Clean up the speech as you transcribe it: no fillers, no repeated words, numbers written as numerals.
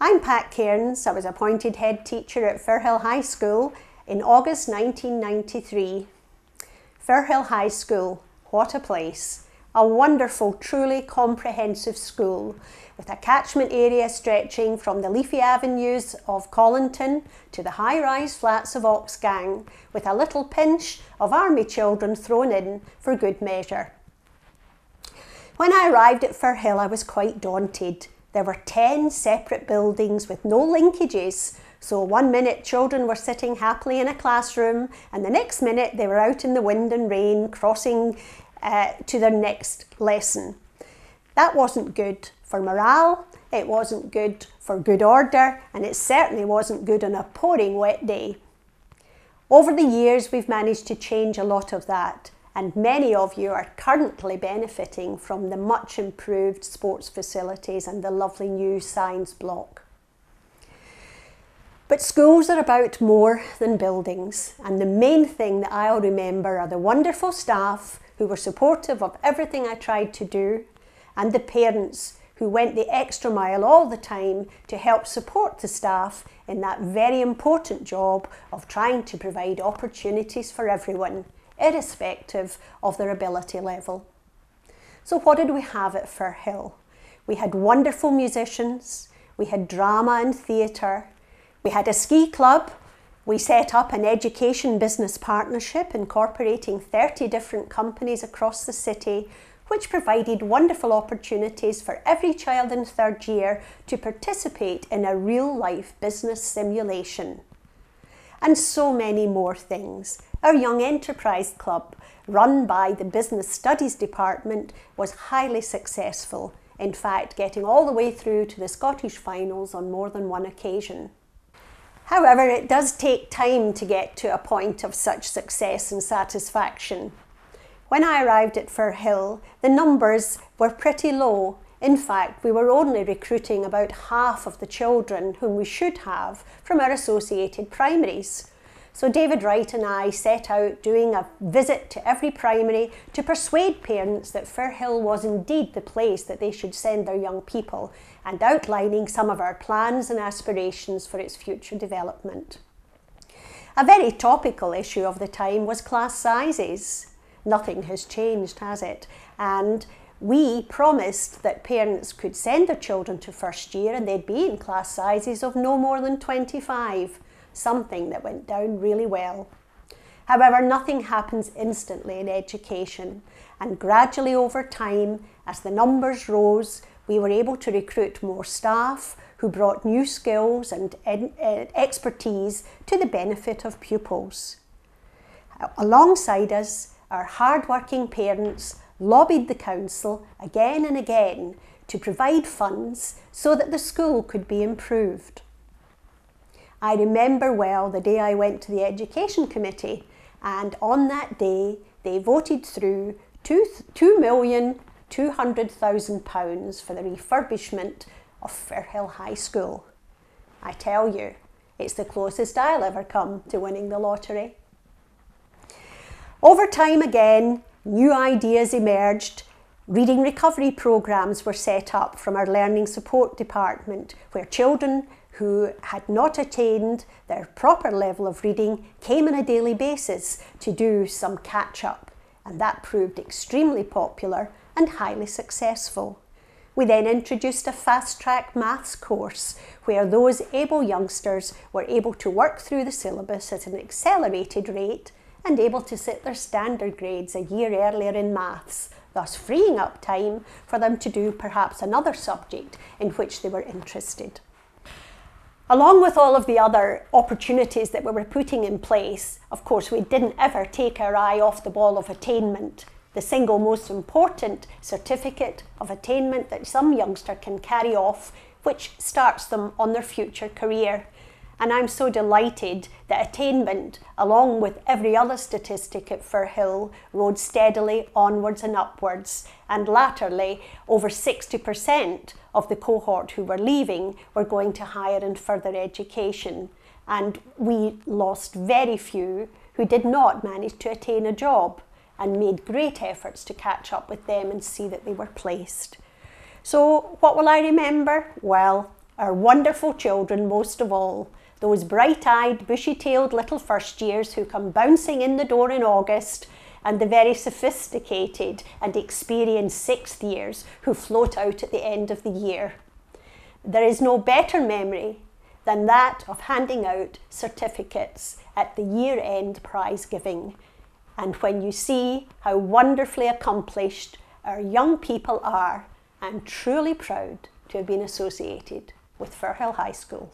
I'm Pat Cairns. I was appointed head teacher at Firhill High School in August 1993. Firhill High School, what a place. A wonderful, truly comprehensive school with a catchment area stretching from the leafy avenues of Collington to the high-rise flats of Oxgang, with a little pinch of army children thrown in for good measure. When I arrived at Firhill, I was quite daunted. There were 10 separate buildings with no linkages, so one minute children were sitting happily in a classroom and the next minute they were out in the wind and rain crossing to their next lesson. That wasn't good for morale, it wasn't good for good order, and it certainly wasn't good on a pouring wet day. Over the years we've managed to change a lot of that, and many of you are currently benefiting from the much improved sports facilities and the lovely new science block. But schools are about more than buildings, and the main thing that I'll remember are the wonderful staff who were supportive of everything I tried to do, and the parents who went the extra mile all the time to help support the staff in that very important job of trying to provide opportunities for everyone, irrespective of their ability level. So what did we have at Firhill? We had wonderful musicians, we had drama and theatre, we had a ski club, we set up an education business partnership incorporating 30 different companies across the city, which provided wonderful opportunities for every child in third year to participate in a real-life business simulation. And so many more things. Our Young Enterprise Club, run by the Business Studies Department, was highly successful, in fact getting all the way through to the Scottish finals on more than one occasion. However, it does take time to get to a point of such success and satisfaction. When I arrived at Firhill, the numbers were pretty low. In fact, we were only recruiting about half of the children whom we should have from our associated primaries. So David Wright and I set out doing a visit to every primary to persuade parents that Firhill was indeed the place that they should send their young people, and outlining some of our plans and aspirations for its future development. A very topical issue of the time was class sizes. Nothing has changed, has it? And we promised that parents could send their children to first year and they'd be in class sizes of no more than 25, something that went down really well. However, nothing happens instantly in education, and gradually over time, as the numbers rose, we were able to recruit more staff who brought new skills and expertise to the benefit of pupils. Alongside us, our hard-working parents lobbied the council again and again to provide funds so that the school could be improved. I remember well the day I went to the Education Committee, and on that day they voted through £2,200,000 for the refurbishment of Firhill High School. I tell you, it's the closest I'll ever come to winning the lottery. Over time again, new ideas emerged. Reading recovery programs were set up from our Learning Support Department, where children who had not attained their proper level of reading came on a daily basis to do some catch-up, and that proved extremely popular and highly successful. We then introduced a fast-track maths course where those able youngsters were able to work through the syllabus at an accelerated rate and able to sit their standard grades a year earlier in maths, thus freeing up time for them to do perhaps another subject in which they were interested. Along with all of the other opportunities that we were putting in place, of course, we didn't ever take our eye off the ball of attainment, the single most important certificate of attainment that some youngster can carry off, which starts them on their future career. And I'm so delighted that attainment, along with every other statistic at Firhill, rode steadily onwards and upwards. And latterly, over 60% of the cohort who were leaving were going to higher and further education. And we lost very few who did not manage to attain a job, and made great efforts to catch up with them and see that they were placed. So what will I remember? Well, Our wonderful children, most of all, those bright-eyed, bushy-tailed little first years who come bouncing in the door in August, and the very sophisticated and experienced sixth years who float out at the end of the year. There is no better memory than that of handing out certificates at the year-end prize giving, and when you see how wonderfully accomplished our young people are, I'm truly proud to have been associated with Firhill High School.